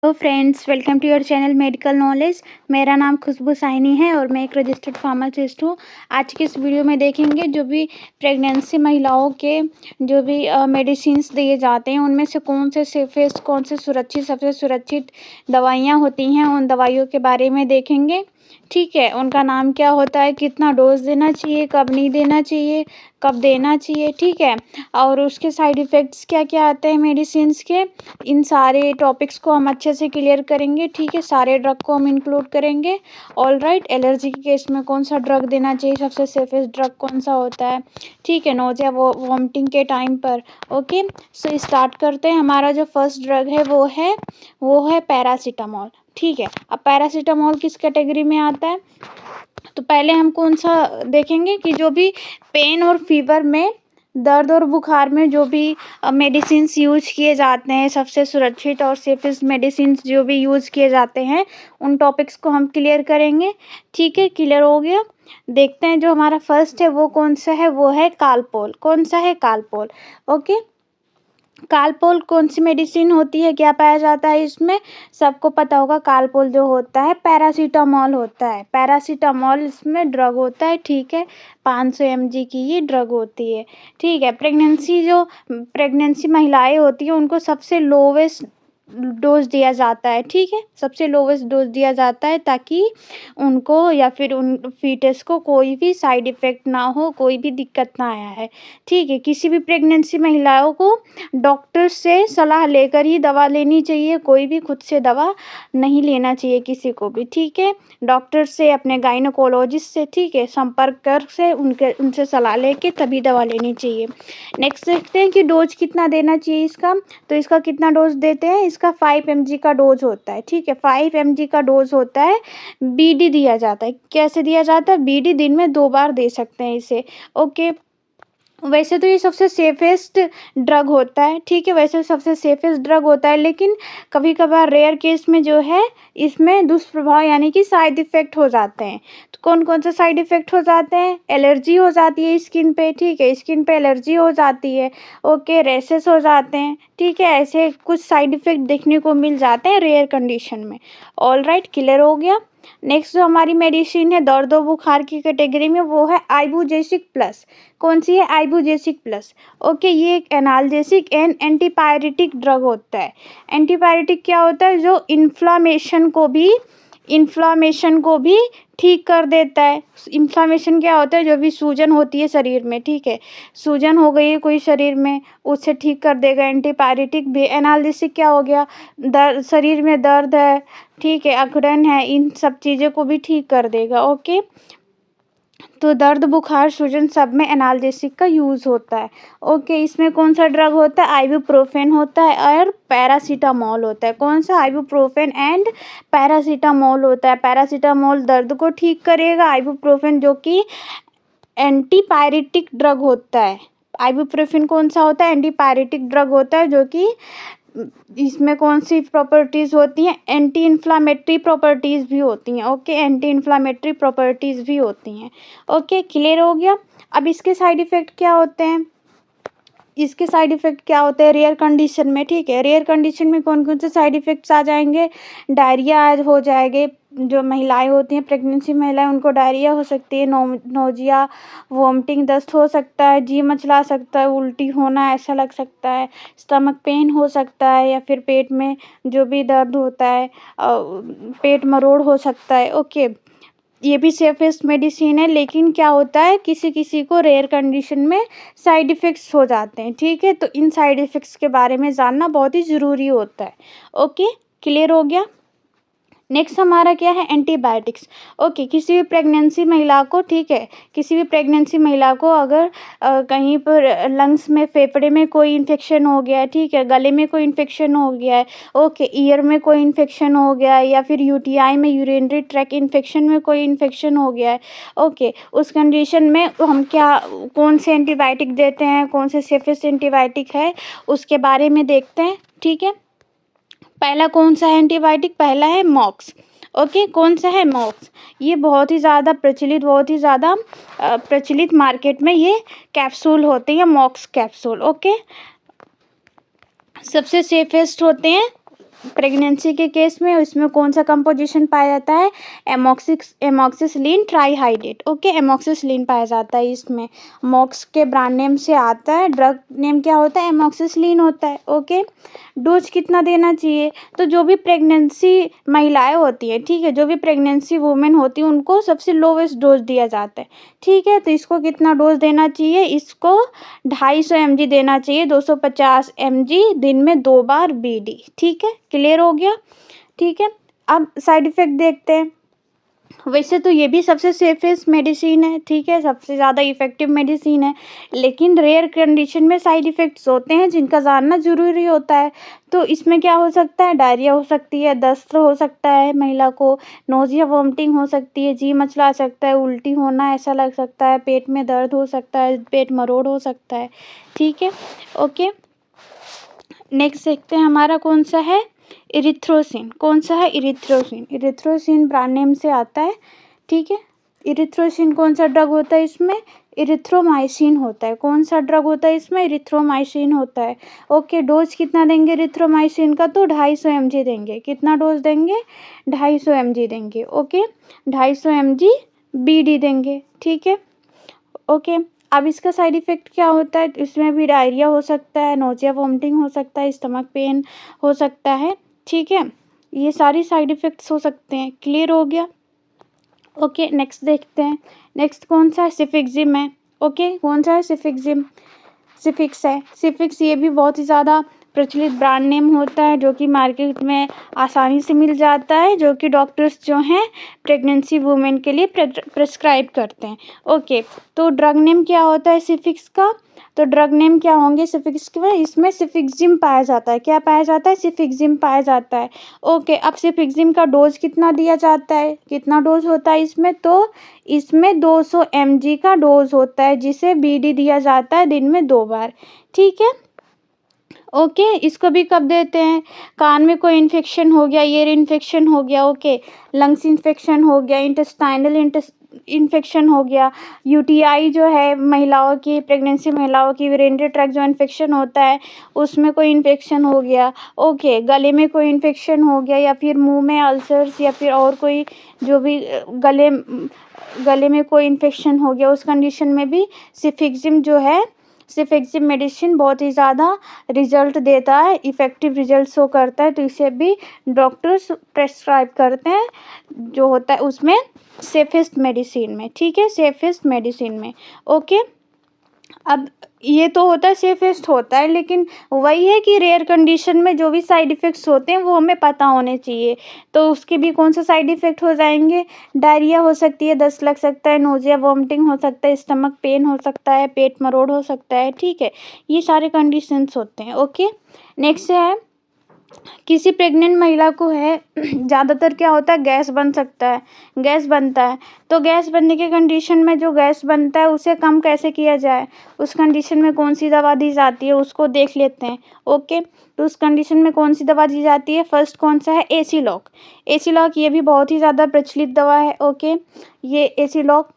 Hello friends, welcome to your channel medical knowledge. मेरा नाम खुशबू साहिनी है और मैं एक रजिस्टर्ड फार्मासिस्ट हूँ। आज की इस वीडियो में देखेंगे जो भी प्रेगनेंसी महिलाओं के जो भी मेडिसिन्स दिए जाते हैं उनमें से कौन से सेफेस्ट, कौन से सुरक्षित, सबसे सुरक्षित दवाइयाँ होती हैं, उन दवाइयों के बारे में देखेंगे। ठीक है, उनका नाम क्या होता है, कितना डोज देना चाहिए, कब नहीं देना चाहिए, कब देना चाहिए, ठीक है, और उसके साइड इफ़ेक्ट्स क्या क्या आते हैं मेडिसिन्स के। इन सारे टॉपिक्स को हम अच्छे से क्लियर करेंगे। ठीक है, सारे ड्रग को हम इंक्लूड करेंगे। ऑल राइट, एलर्जी के केस में कौन सा ड्रग देना चाहिए, सबसे सेफेस्ट ड्रग कौन सा होता है, ठीक है, नोज़िया वॉमिटिंग के टाइम पर। ओके, सो स्टार्ट करते हैं। हमारा जो फर्स्ट ड्रग है वो है पैरासीटामोल। ठीक है, अब पैरासीटामोल किस कैटेगरी में आता है, तो पहले हम कौन सा देखेंगे कि जो भी पेन और फीवर में, दर्द और बुखार में जो भी मेडिसिन्स यूज किए जाते हैं, सबसे सुरक्षित और सेफेस्ट मेडिसिन्स जो भी यूज़ किए जाते हैं, उन टॉपिक्स को हम क्लियर करेंगे। ठीक है, क्लियर हो गया। देखते हैं जो हमारा फर्स्ट है वो कौन सा है, वो है कालपोल। कौन सा है, कालपोल। ओके, कालपोल कौन सी मेडिसिन होती है, क्या पाया जाता है इसमें, सबको पता होगा। कालपोल जो होता है पैरासीटामोल होता है। पैरासीटामोल इसमें ड्रग होता है। ठीक है, 500 mg की ये ड्रग होती है। ठीक है, प्रेगनेंसी महिलाएं होती हैं उनको सबसे लोवेस्ट डोज दिया जाता है। ठीक है, सबसे लोवेस्ट डोज दिया जाता है ताकि उनको या फिर उन फीटस को कोई भी साइड इफ़ेक्ट ना हो, कोई भी दिक्कत ना आया है। ठीक है, किसी भी प्रेगनेंसी महिलाओं को डॉक्टर से सलाह लेकर ही दवा लेनी चाहिए, कोई भी खुद से दवा नहीं लेना चाहिए किसी को भी। ठीक है, डॉक्टर से, अपने गायनोकोलॉजिस्ट से, ठीक है, संपर्क कर से उनसे सलाह लेके तभी दवा लेनी चाहिए। नेक्स्ट देखते हैं कि डोज कितना देना चाहिए इसका। तो इसका कितना डोज देते हैं, इसका 5 mg का डोज होता है। ठीक है, 5 mg का डोज होता है। बीडी दिया जाता है। कैसे दिया जाता है, बीडी दिन में 2 बार दे सकते हैं इसे। ओके, वैसे तो ये सबसे सेफेस्ट ड्रग होता है। ठीक है, वैसे सबसे सेफेस्ट ड्रग होता है, लेकिन कभी कभार रेयर केस में जो है इसमें दुष्प्रभाव यानी कि साइड इफ़ेक्ट हो जाते हैं। तो कौन कौन से साइड इफ़ेक्ट हो जाते हैं, एलर्जी हो जाती है स्किन पे। ठीक है, स्किन पे एलर्जी हो जाती है। ओके, रैशेस हो जाते हैं। ठीक है, ऐसे कुछ साइड इफ़ेक्ट देखने को मिल जाते हैं रेयर कंडीशन में। ऑल राइट, क्लियर हो गया। नेक्स्ट जो हमारी मेडिसिन है दर्द और बुखार की कैटेगरी में, वो है आइबुजेसिक प्लस। कौन सी है, आइबुजेसिक प्लस। ओके, ये एक एनाल्जेसिक एंड एंटीपायरेटिक ड्रग होता है। एंटीपायरेटिक क्या होता है, जो इन्फ्लामेशन को भी ठीक कर देता है। इन्फ्लामेशन क्या होता है, जो भी सूजन होती है शरीर में। ठीक है, सूजन हो गई है कोई शरीर में, उसे ठीक कर देगा एंटीपायरेटिक भी। एनाल्जेसिक क्या हो गया, दर्द, शरीर में दर्द है, ठीक है, अकड़न है, इन सब चीज़ों को भी ठीक कर देगा। ओके, तो दर्द, बुखार, सूजन सब में एनाल्जेसिक का यूज़ होता है। ओके, इसमें कौन सा ड्रग होता है, आइबुप्रोफेन होता है और पैरासीटामोल होता है। कौन सा, आइबुप्रोफेन एंड पैरासीटामोल होता है। पैरासीटामोल दर्द को ठीक करेगा, आइबुप्रोफेन जो कि एंटीपायरेटिक ड्रग होता है। आइबुप्रोफेन कौन सा होता है, एंटीपायरेटिक ड्रग होता है, जो कि इसमें कौन सी प्रॉपर्टीज़ होती हैं, एंटी इन्फ्लामेटरी प्रॉपर्टीज़ भी होती हैं। ओके, एंटी इन्फ्लामेटरी प्रॉपर्टीज़ भी होती हैं। ओके, क्लियर हो गया। अब इसके साइड इफ़ेक्ट क्या होते हैं, इसके साइड इफ़ेक्ट क्या होते हैं रेयर कंडीशन में। ठीक है, रेयर कंडीशन में कौन कौन से साइड इफ़ेक्ट्स आ जाएंगे, डायरिया हो जाएंगे। जो महिलाएं होती हैं, प्रेगनेंसी महिलाएं, उनको डायरिया हो सकती है, नोजिया, वोमिटिंग, दस्त हो सकता है, जी मचला सकता है, उल्टी होना ऐसा लग सकता है, स्टमक पेन हो सकता है, या फिर पेट में जो भी दर्द होता है, पेट मरोड़ हो सकता है। ओके, ये भी सेफेस्ट मेडिसिन है, लेकिन क्या होता है किसी किसी को रेयर कंडीशन में साइड इफ़ेक्ट्स हो जाते हैं। ठीक है, तो इन साइड इफ़ेक्ट्स के बारे में जानना बहुत ही ज़रूरी होता है। ओके, क्लियर हो गया। नेक्स्ट हमारा क्या है, एंटीबायोटिक्स। ओके, किसी भी प्रेगनेंसी महिला को, ठीक है, किसी भी प्रेगनेंसी महिला को अगर कहीं पर लंग्स में, फेफड़े में कोई इन्फेक्शन हो गया है, ठीक है, गले में कोई इन्फेक्शन हो गया है, ओके, ईयर में कोई इन्फेक्शन हो गया है, या फिर यूटीआई में, यूरिनरी ट्रैक इन्फेक्शन में कोई इन्फेक्शन हो गया है, ओके, उस कंडीशन में हम कौन से एंटीबायोटिक देते हैं, कौन से सेफेस्ट एंटीबायोटिक है, उसके बारे में देखते हैं। ठीक है, पहला कौन सा है एंटीबायोटिक, पहला है मॉक्स। ओके, कौन सा है, मॉक्स। ये बहुत ही ज़्यादा प्रचलित मार्केट में ये कैप्सूल होते हैं, मॉक्स कैप्सूल। ओके, सबसे सेफेस्ट होते हैं प्रेगनेंसी के केस में इसमें कौन सा कंपोजिशन पाया जाता है, एमॉक्सिसिलिन ट्राईहाइड्रेट। ओके, एमॉक्सिसिलिन पाया जाता है इसमें, मॉक्स के ब्रांड नेम से आता है, ड्रग नेम क्या होता है, एमॉक्सिसिलिन होता है। ओके, डोज कितना देना चाहिए, तो जो भी प्रेगनेंसी महिलाएं होती है, ठीक है, जो भी प्रेगनेंसी वुमेन होती है उनको सबसे लोवेस्ट डोज दिया जाता है, ठीक है। तो इसको कितना डोज देना चाहिए, इसको 250 mg देना चाहिए, 250 mg दिन में 2 बार BD, ठीक है, क्लियर हो गया, ठीक है। अब साइड इफ़ेक्ट देखते हैं। वैसे तो ये भी सबसे सेफेस्ट मेडिसिन है, ठीक है, सबसे ज़्यादा इफ़ेक्टिव मेडिसिन है, लेकिन रेयर कंडीशन में साइड इफ़ेक्ट्स होते हैं जिनका जानना ज़रूरी होता है। तो इसमें क्या हो सकता है, डायरिया हो सकती है, दस्त हो सकता है महिला को, नोज़िया वॉमिटिंग हो सकती है, जी मचला सकता है, उल्टी होना ऐसा लग सकता है, पेट में दर्द हो सकता है, पेट मरोड़ हो सकता है, ठीक है। ओके, नेक्स्ट देखते हैं हमारा कौन सा है, इरिथ्रोसिन। कौन सा है, इरिथ्रोसिन। इरिथ्रोसिन ब्रांड नेम से आता है, ठीक है। इरिथ्रोसिन कौन सा ड्रग होता है इसमें, इरिथ्रोमाइसिन होता है। कौन सा ड्रग होता है इसमें, इरिथ्रोमाइसिन होता है। ओके, डोज कितना देंगे इरिथ्रोमाइसिन का, तो 250 mg देंगे। कितना डोज देंगे, 250 mg देंगे। ओके, 250 mg BD देंगे, ठीक है। ओके, अब इसका साइड इफ़ेक्ट क्या होता है, इसमें भी डायरिया हो सकता है, नोज़िया वॉमिटिंग हो सकता है, स्टमक पेन हो सकता है, ठीक है। ये सारी साइड इफ़ेक्ट्स हो सकते हैं, क्लियर हो गया। ओके, नेक्स्ट देखते हैं। नेक्स्ट कौन सा है, सिफिक्जिम है। ओके, कौन सा है, सिफिक्जिम, सिफिक्स है। सिफिक्स ये भी बहुत ही ज़्यादा प्रचलित ब्रांड नेम होता है जो कि मार्केट में आसानी से मिल जाता है, जो कि डॉक्टर्स जो हैं प्रेगनेंसी वुमेन के लिए प्रिस्क्राइब करते हैं। ओके, तो ड्रग नेम क्या होता है सिफिक्स का, तो ड्रग नेम क्या होंगे सिफिक्स के, इसमें सिफिक्जिम पाया जाता है। क्या पाया जाता है, सिफिक्जिम पाया जाता है। ओके, अब सिफिक्जिम का डोज कितना दिया जाता है, कितना डोज होता है इसमें, तो इसमें 200 mg का डोज होता है, जिसे BD दिया जाता है दिन में 2 बार, ठीक है। ओके, इसको भी कब देते हैं, कान में कोई इन्फेक्शन हो गया, ईयर इन्फेक्शन हो गया, ओके, लंग्स इन्फेक्शन हो गया, इंटेस्टाइनल इन्फेक्शन हो गया, UTI जो है महिलाओं की, प्रेगनेंसी महिलाओं की यूरिनरी ट्रैक्ट जो इन्फेक्शन होता है उसमें कोई इन्फेक्शन हो गया, ओके, गले में कोई इन्फेक्शन हो गया, या फिर मुंह में अल्सर्स, या फिर और कोई जो भी गले में कोई इन्फेक्शन हो गया, उस कंडीशन में भी सिफिक्जिम जो है, सिफिक्जिम मेडिसिन बहुत ही ज़्यादा रिजल्ट देता है, इफ़ेक्टिव रिजल्ट शो करता है, तो इसे भी डॉक्टर्स प्रेस्क्राइब करते हैं, जो होता है उसमें सेफेस्ट मेडिसिन में, ठीक है, सेफेस्ट मेडिसिन में। ओके, अब ये तो होता है सेफेस्ट होता है, लेकिन वही है कि रेयर कंडीशन में जो भी साइड इफ़ेक्ट्स होते हैं वो हमें पता होने चाहिए। तो उसके भी कौन सा साइड इफ़ेक्ट हो जाएंगे, डायरिया हो सकती है, दस्त लग सकता है, नोज़िया वॉमिटिंग हो सकता है, स्टमक पेन हो सकता है, पेट मरोड़ हो सकता है, ठीक है, ये सारे कंडीशंस होते हैं। ओके, नेक्स्ट है, किसी प्रेग्नेंट महिला को है ज़्यादातर क्या होता है, गैस बन सकता है, गैस बनता है। तो गैस बनने के कंडीशन में जो गैस बनता है उसे कम कैसे किया जाए, उस कंडीशन में कौन सी दवा दी जाती है उसको देख लेते हैं। ओके, तो उस कंडीशन में कौन सी दवा दी जाती है, फर्स्ट कौन सा है, एसिलॉक। एसिलॉक ये भी बहुत ही ज़्यादा प्रचलित दवा है। ओके, ये एसिलॉक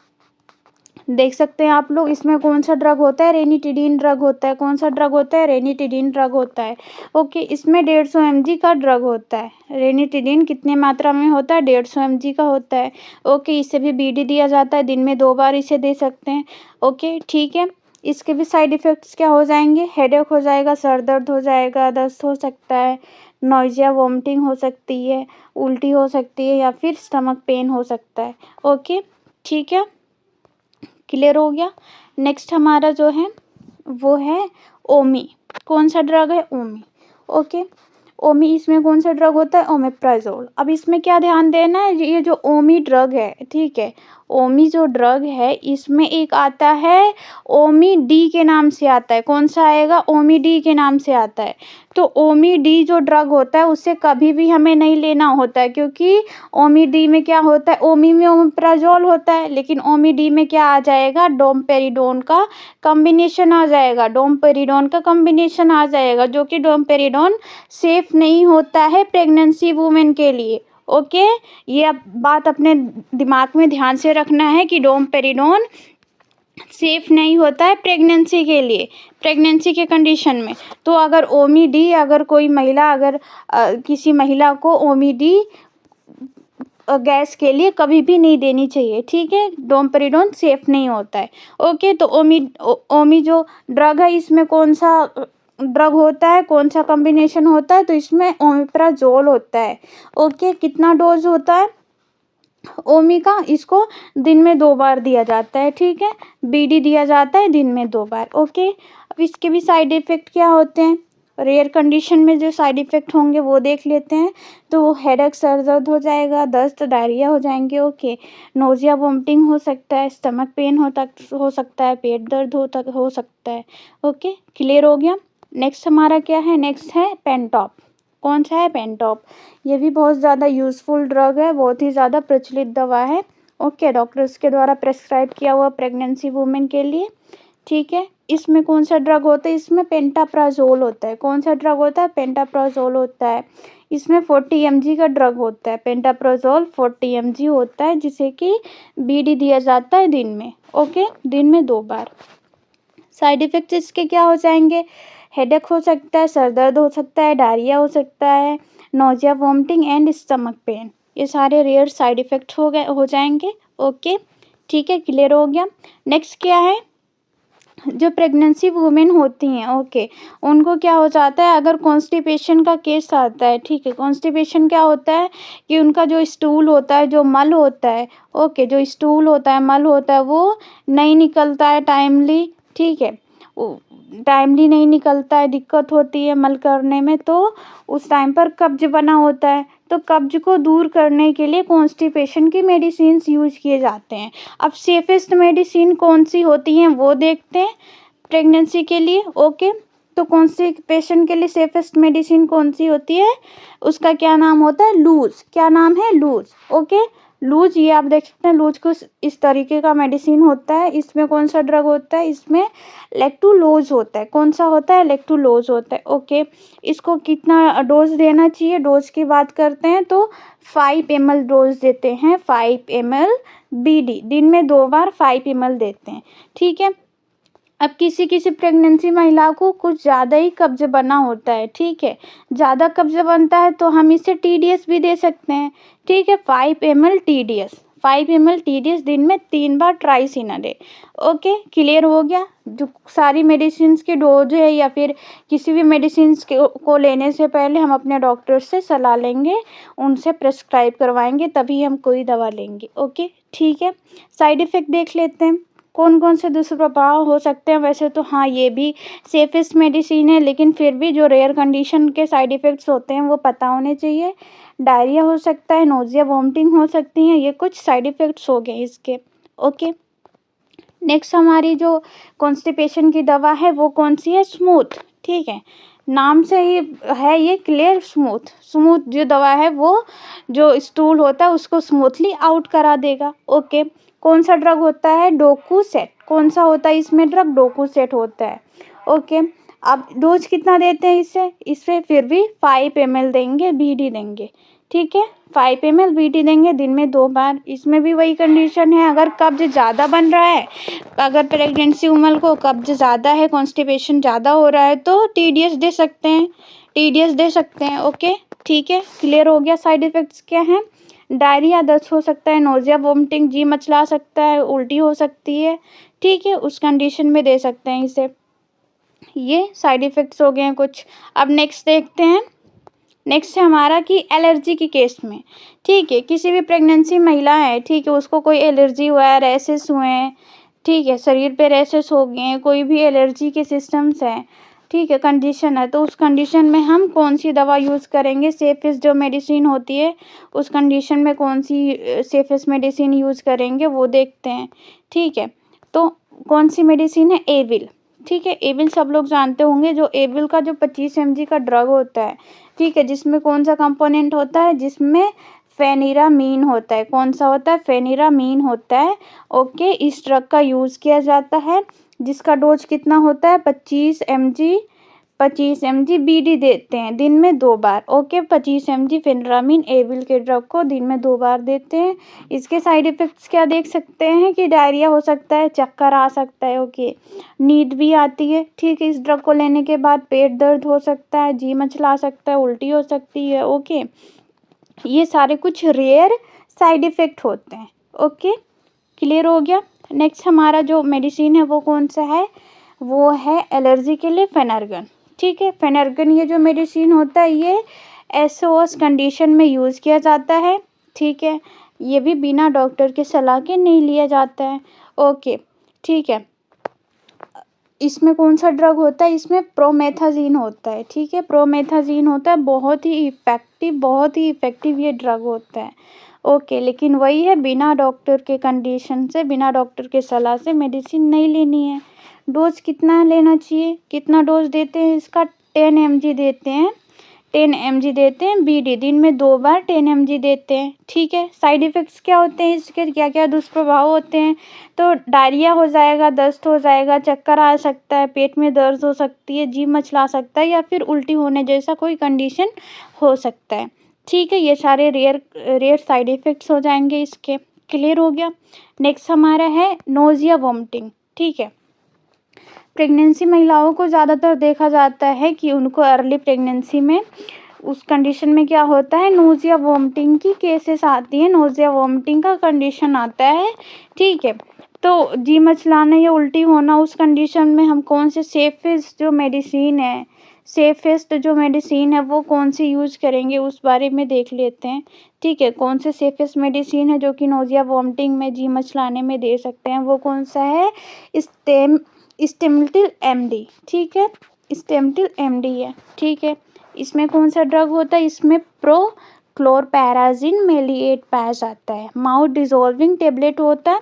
देख सकते हैं आप लोग, इसमें कौन सा ड्रग होता है, रेनिटिडीन ड्रग होता है। कौन सा ड्रग होता है, रेनिटिडीन ड्रग होता है। ओके, इसमें 150 mg का ड्रग होता है। रेनिटिडीन कितने मात्रा में होता है, 150 mg का होता है। ओके, इसे भी BD दिया जाता है, दिन में 2 बार इसे दे सकते हैं। ओके, ठीक है, इसके भी साइड इफ़ेक्ट्स क्या हो जाएंगे, हेडेक हो जाएगा, सर दर्द हो जाएगा, दस्त हो सकता है, नोज़िया वॉमिटिंग हो सकती है, उल्टी हो सकती है, या फिर स्टमक पेन हो सकता है। ओके, ठीक है, क्लियर हो गया। नेक्स्ट हमारा जो है वो है ओमी। कौन सा ड्रग है, ओमी। ओके, ओमी, इसमें कौन सा ड्रग होता है, ओमेप्राजोल। अब इसमें क्या ध्यान देना है, ये जो ओमी ड्रग है, ठीक है, ओमी जो ड्रग है इसमें एक आता है ओमी डी के नाम से आता है। कौन सा आएगा, ओमी डी के नाम से आता है। तो ओमी डी जो ड्रग होता है उससे कभी भी हमें नहीं लेना होता है, क्योंकि ओमी डी में क्या होता है, ओमी में ओमेप्राजोल होता है, लेकिन ओमी डी में क्या आ जाएगा, डोमपेरिडोन का कॉम्बिनेशन आ जाएगा, डोमपेरिडोन का कॉम्बिनेशन आ जाएगा, जो कि डोमपेरिडोन सेफ नहीं होता है प्रेगनेंसी वुमेन के लिए। ओके, ये बात अपने दिमाग में ध्यान से रखना है कि डोमपेरिडोन सेफ नहीं होता है प्रेगनेंसी के लिए, प्रेगनेंसी के कंडीशन में। तो अगर ओमी-डी, अगर कोई महिला, अगर किसी महिला को ओमी-डी गैस के लिए कभी भी नहीं देनी चाहिए, ठीक है। डोमपेरिडोन सेफ नहीं होता है। ओके, तो ओमी जो ड्रग है, इसमें कौन सा ड्रग होता है, कौन सा कॉम्बिनेशन होता है, तो इसमें ओमेप्राजोल होता है। ओके, कितना डोज होता है ओमी का, इसको दिन में 2 बार दिया जाता है, ठीक है। बीडी दिया जाता है दिन में 2 बार। ओके, अब इसके भी साइड इफ़ेक्ट क्या होते हैं, रेयर कंडीशन में जो साइड इफ़ेक्ट होंगे वो देख लेते हैं। तो हेडेक, सर दर्द हो जाएगा, दस्त, डायरिया हो जाएंगे। ओके, नोजिया, वोमिटिंग हो सकता है, स्टमक पेन हो सकता है, पेट दर्द हो सकता है। ओके, क्लियर हो गया। नेक्स्ट हमारा क्या है, नेक्स्ट है पेंटॉप। कौन सा है, पेंटॉप। ये भी बहुत ज़्यादा यूज़फुल ड्रग है, बहुत ही ज़्यादा प्रचलित दवा है। ओके, डॉक्टर्स के द्वारा प्रेस्क्राइब किया हुआ प्रेगनेंसी वुमेन के लिए, ठीक है। इसमें कौन सा ड्रग होता है, इसमें पेंटाप्राजोल होता है। कौन सा ड्रग होता है, पेंटाप्राजोल होता है। इसमें 40 mg का ड्रग होता है, पेंटाप्राजोल 40 mg होता है, जिसे कि बीडी दिया जाता है दिन में। ओके, दिन में 2 बार। साइड इफ़ेक्ट्स इसके क्या हो जाएंगे, हेडेक हो सकता है, सर दर्द हो सकता है, डायरिया हो सकता है, nausea, vomiting and stomach pain. ये सारे रेयर साइड इफ़ेक्ट्स हो जाएंगे। ओके, ठीक है, क्लियर हो गया। नेक्स्ट क्या है, जो प्रेगनेंसी वुमेन होती हैं, ओके, उनको क्या हो जाता है, अगर कॉन्स्टिपेशन का केस आता है, ठीक है। कॉन्स्टिपेशन क्या होता है कि उनका जो स्टूल होता है, जो मल होता है, ओके, जो स्टूल होता है, मल होता है, वो नहीं निकलता है टाइमली, ठीक है। टाइमली नहीं निकलता है, दिक्कत होती है मल करने में, तो उस टाइम पर कब्ज बना होता है। तो कब्ज को दूर करने के लिए कॉन्स्टिपेशन की मेडिसिन्स यूज किए जाते हैं। अब सेफेस्ट मेडिसिन कौन सी होती हैं वो देखते हैं प्रेगनेंसी के लिए। ओके, तो कॉन्स्टिपेशन के लिए सेफेस्ट मेडिसिन कौन सी होती है, उसका क्या नाम होता है, लूज। क्या नाम है, लूज। ओके, लूज, ये आप देख सकते हैं, लूज कुछ इस तरीके का मेडिसिन होता है। इसमें कौन सा ड्रग होता है, इसमें लेक्टुलोज होता है। कौन सा होता है, लेक्टुलोज होता है। ओके, इसको कितना डोज देना चाहिए, डोज की बात करते हैं तो 5 ml डोज देते हैं, 5 ml बीडी, दिन में 2 बार 5 ml देते हैं, ठीक है। अब किसी किसी प्रेगनेंसी महिला को कुछ ज़्यादा ही कब्ज बना होता है, ठीक है। ज़्यादा कब्ज बनता है तो हम इसे TDS भी दे सकते हैं, ठीक है। 5 ml TDS, 5 ml TDS दिन में 3 बार ट्राइस इन अ डे। ओके, क्लियर हो गया। जो सारी मेडिसिन्स की डोज है या फिर किसी भी मेडिसिन्स को लेने से पहले हम अपने डॉक्टर से सलाह लेंगे, उनसे प्रेस्क्राइब करवाएंगे, तभी हम कोई दवा लेंगे। ओके, ठीक है। साइड इफ़ेक्ट देख लेते हैं, कौन कौन से दुष्प्रभाव हो सकते हैं। वैसे तो हाँ, ये भी सेफेस्ट मेडिसिन है, लेकिन फिर भी जो रेयर कंडीशन के साइड इफ़ेक्ट्स होते हैं वो पता होने चाहिए। डायरिया हो सकता है, नोजिया, वोमिटिंग हो सकती हैं, ये कुछ साइड इफ़ेक्ट्स हो गए इसके। ओके, नेक्स्ट हमारी जो कॉन्स्टिपेशन की दवा है वो कौन सी है, स्मूथ, ठीक है। नाम से ही है ये क्लियर, स्मूथ। स्मूथ जो दवा है वो जो स्टूल होता है उसको स्मूथली आउट करा देगा। ओके, कौन सा ड्रग होता है, डोकूसेट। कौन सा होता है इसमें ड्रग, डोकूसेट होता है। ओके, अब डोज कितना देते हैं इससे फिर भी 5 ml देंगे, बीडी देंगे, ठीक है। 5 ml बीडी देंगे दिन में 2 बार। इसमें भी वही कंडीशन है, अगर कब्ज ज़्यादा बन रहा है, अगर प्रेगनेंसी वुमन को कब्ज ज़्यादा है, कॉन्स्टिपेशन ज़्यादा हो रहा है, तो TDS दे सकते हैं, TDS दे सकते हैं। ओके, ठीक है, क्लियर हो गया। साइड इफ़ेक्ट्स क्या हैं, डायरिया, दस्त हो सकता है, नोजिया, वोमिटिंग, जी मचला सकता है, उल्टी हो सकती है, ठीक है। उस कंडीशन में दे सकते हैं इसे। ये साइड इफ़ेक्ट्स हो गए हैं कुछ। अब नेक्स्ट देखते हैं, नेक्स्ट है हमारा कि एलर्जी के केस में, ठीक है। किसी भी प्रेगनेंसी महिला है, ठीक है, उसको कोई एलर्जी हुआ है, रैशेस हुए हैं, ठीक है, शरीर पे रैशेस हो गए हैं, कोई भी एलर्जी के सिस्टम्स हैं, ठीक है, कंडीशन है, तो उस कंडीशन में हम कौन सी दवा यूज़ करेंगे, सेफेस्ट जो मेडिसिन होती है उस कंडीशन में कौन सी सेफेस्ट मेडिसिन यूज़ करेंगे वो देखते हैं, ठीक है। तो कौन सी मेडिसिन है, एविल, ठीक है। एविल सब लोग जानते होंगे, जो एविल का जो 25 mg का ड्रग होता है, ठीक है, जिसमें कौन सा कंपोनेंट होता है, जिसमें फेनिरामीन होता है। कौन सा होता है, फेनिरामीन होता है। ओके, इस ड्रग का यूज़ किया जाता है, जिसका डोज कितना होता है, 25 mg 25 mg BD देते हैं दिन में 2 बार। ओके, 25 mg फेनरामिन एविल के ड्रग को दिन में 2 बार देते हैं। इसके साइड इफ़ेक्ट्स क्या देख सकते हैं कि डायरिया हो सकता है, चक्कर आ सकता है, ओके, नींद भी आती है, ठीक है। इस ड्रग को लेने के बाद पेट दर्द हो सकता है, जी मचला सकता है, उल्टी हो सकती है, ओके। ये सारे कुछ रेयर साइड इफ़ेक्ट होते हैं, ओके, क्लियर हो गया। नेक्स्ट हमारा जो मेडिसिन है वो कौन सा है, वो है एलर्जी के लिए फेनर्गन, ठीक है। फेनर्गन ये जो मेडिसिन होता है ये एसओएस कंडीशन में यूज़ किया जाता है, ठीक है। ये भी बिना डॉक्टर के सलाह के नहीं लिया जाता है, ओके, ठीक है। इसमें कौन सा ड्रग होता है, इसमें प्रोमेथाजीन होता है, ठीक है। प्रोमेथाजीन होता है, बहुत ही इफ़ेक्टिव ये ड्रग होता है, ओके। लेकिन वही है, बिना डॉक्टर के कंडीशन से, बिना डॉक्टर के सलाह से मेडिसिन नहीं लेनी है। डोज कितना लेना चाहिए, कितना डोज देते हैं इसका, 10 mg देते हैं, 10 mg देते हैं BD, दिन में 2 बार 10 mg देते हैं, ठीक है। साइड इफ़ेक्ट्स क्या होते हैं इसके, क्या क्या दुष्प्रभाव होते हैं, तो डायरिया हो जाएगा, दस्त हो जाएगा, चक्कर आ सकता है, पेट में दर्द हो सकती है, जी मचला सकता है, या फिर उल्टी होने जैसा कोई कंडीशन हो सकता है, ठीक है। ये सारे रेयर साइड इफ़ेक्ट्स हो जाएंगे इसके, क्लियर हो गया। नेक्स्ट हमारा है नोज़िया वॉमिटिंग, ठीक है। प्रेगनेंसी महिलाओं को ज़्यादातर देखा जाता है कि उनको अर्ली प्रेगनेंसी में उस कंडीशन में क्या होता है, नोज़िया वॉमिटिंग की केसेस आती हैं, नोज़िया वॉमिटिंग का कंडीशन आता है, ठीक है। तो जी मचलाना या उल्टी होना, उस कंडीशन में हम कौन से सेफेस्ट जो मेडिसिन है वो कौन सी यूज़ करेंगे उस बारे में देख लेते हैं, ठीक है। कौन से सेफेस्ट मेडिसिन है जो कि नोज़िया वॉमिटिंग में, जी मचलाने में दे सकते हैं, वो कौन सा है, स्टेमिटिल MD, ठीक है, स्टेमिटिल MD है, ठीक है। इसमें कौन सा ड्रग होता है, इसमें प्रोक्लोरपैराजिन मेलिएट पैच आता है, माउथ डिजोल्विंग टेबलेट होता है,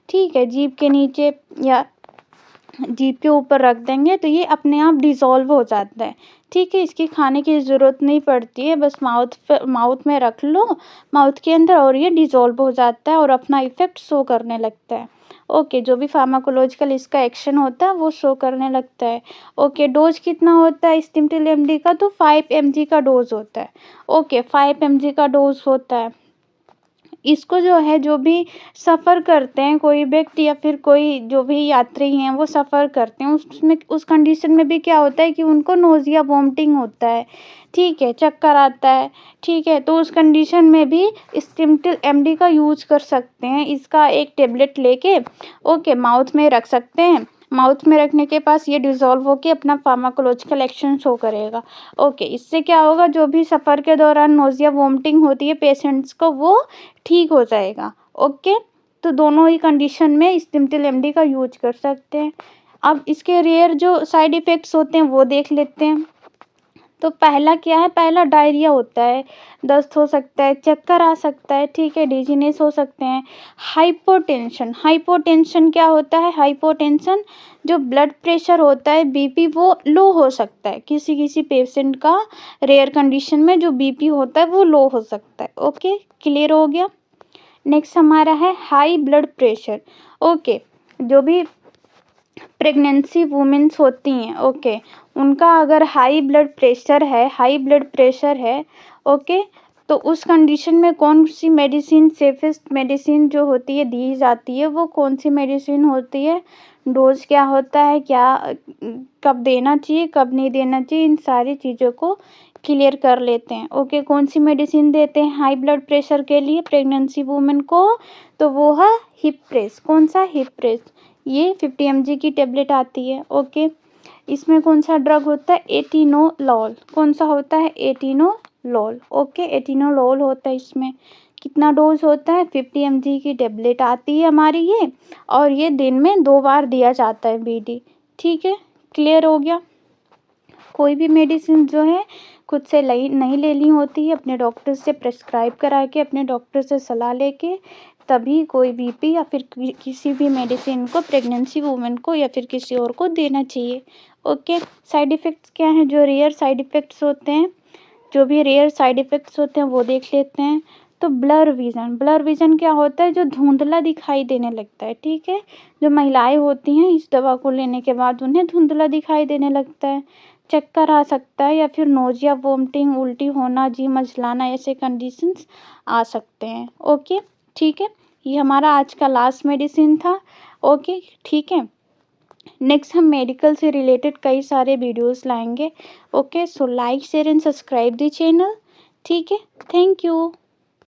ठीक है। जीभ के नीचे या जीभ के ऊपर रख देंगे तो ये अपने आप डिज़ोल्व हो जाता है, ठीक है। इसकी खाने की ज़रूरत नहीं पड़ती है, बस माउथ में रख लो, माउथ के अंदर, और ये डिज़ोल्व हो जाता है और अपना इफ़ेक्ट शो करने लगता है, ओके। जो भी फार्माकोलॉजिकल इसका एक्शन होता है वो शो करने लगता है, ओके। डोज कितना होता है स्टेमिटिल MD का, तो 5 mg का डोज होता है, ओके, 5 mg का डोज होता है। इसको जो है, जो भी सफ़र करते हैं, कोई व्यक्ति या फिर कोई जो भी यात्री हैं वो सफ़र करते हैं, उसमें उस कंडीशन में भी क्या होता है कि उनको नोज़िया वॉमिटिंग होता है, ठीक है, चक्कर आता है, ठीक है। तो उस कंडीशन में भी स्टेमिटिल MD का यूज़ कर सकते हैं, इसका एक टेबलेट लेके, ओके, माउथ में रख सकते हैं। माउथ में रखने के पास ये डिज़ोल्व होके अपना फार्माकोलॉजिकल एक्शन शो करेगा, ओके। इससे क्या होगा, जो भी सफ़र के दौरान नोज़िया वॉमिटिंग होती है पेशेंट्स को, वो ठीक हो जाएगा, ओके। तो दोनों ही कंडीशन में स्टेमिटिल MD का यूज कर सकते हैं। अब इसके रेयर जो साइड इफ़ेक्ट्स होते हैं वो देख लेते हैं। तो पहला क्या है, पहला डायरिया होता है, दस्त हो सकता है, चक्कर आ सकता है, ठीक है, डिजीनेस हो सकते हैं। हाइपोटेंशन क्या होता है, हाइपोटेंशन जो ब्लड प्रेशर होता है, BP वो लो हो सकता है, किसी किसी पेशेंट का रेयर कंडीशन में जो BP होता है वो लो हो सकता है, ओके, क्लियर हो गया। नेक्स्ट हमारा है हाई ब्लड प्रेशर, ओके। जो भी प्रेगनेंसी वुमेन्स होती हैं, ओके, उनका अगर हाई ब्लड प्रेशर है, ओके, तो उस कंडीशन में कौन सी मेडिसिन, सेफेस्ट मेडिसिन जो होती है दी जाती है, वो कौन सी मेडिसिन होती है, डोज क्या होता है, क्या कब देना चाहिए, कब नहीं देना चाहिए, इन सारी चीज़ों को क्लियर कर लेते हैं, ओके। कौन सी मेडिसिन देते हैं हाई ब्लड प्रेशर के लिए प्रेगनेंसी वुमेन को, तो वो है हिप्रेस, कौन सा, हिप्रेस, ये 50 mg की टेबलेट आती है, ओके। इसमें कौन सा ड्रग होता है, एटिनोलॉल, कौन सा होता है, एटिनोलॉल, ओके, एटिनोलॉल होता है। इसमें कितना डोज होता है, 50 mg की टेबलेट आती है हमारी ये, और ये दिन में 2 बार दिया जाता है BD, ठीक है, क्लियर हो गया। कोई भी मेडिसिन जो है खुद से नहीं लेनी होती है, अपने डॉक्टर से प्रेस्क्राइब करा के, अपने डॉक्टर से सलाह लेके तभी कोई BP या फिर किसी भी मेडिसिन को प्रेगनेंसी वुमेन को या फिर किसी और को देना चाहिए, ओके। साइड इफ़ेक्ट्स क्या हैं, जो रेयर साइड इफ़ेक्ट्स होते हैं, वो देख लेते हैं। तो ब्लर विज़न क्या होता है, जो धुंधला दिखाई देने लगता है, ठीक है। जो महिलाएं होती हैं इस दवा को लेने के बाद उन्हें धुंधला दिखाई देने लगता है, चक्कर आ सकता है या फिर नोजिया, वोमिटिंग, उल्टी होना, जी मचलाना, ऐसे कंडीशंस आ सकते हैं। ओके, ठीक है, ये हमारा आज का लास्ट मेडिसिन था। ओके, ठीक है, नेक्स्ट हम मेडिकल से रिलेटेड कई सारे वीडियोस लाएंगे। Okay, so like share and subscribe the channel. ठीक है, थैंक यू।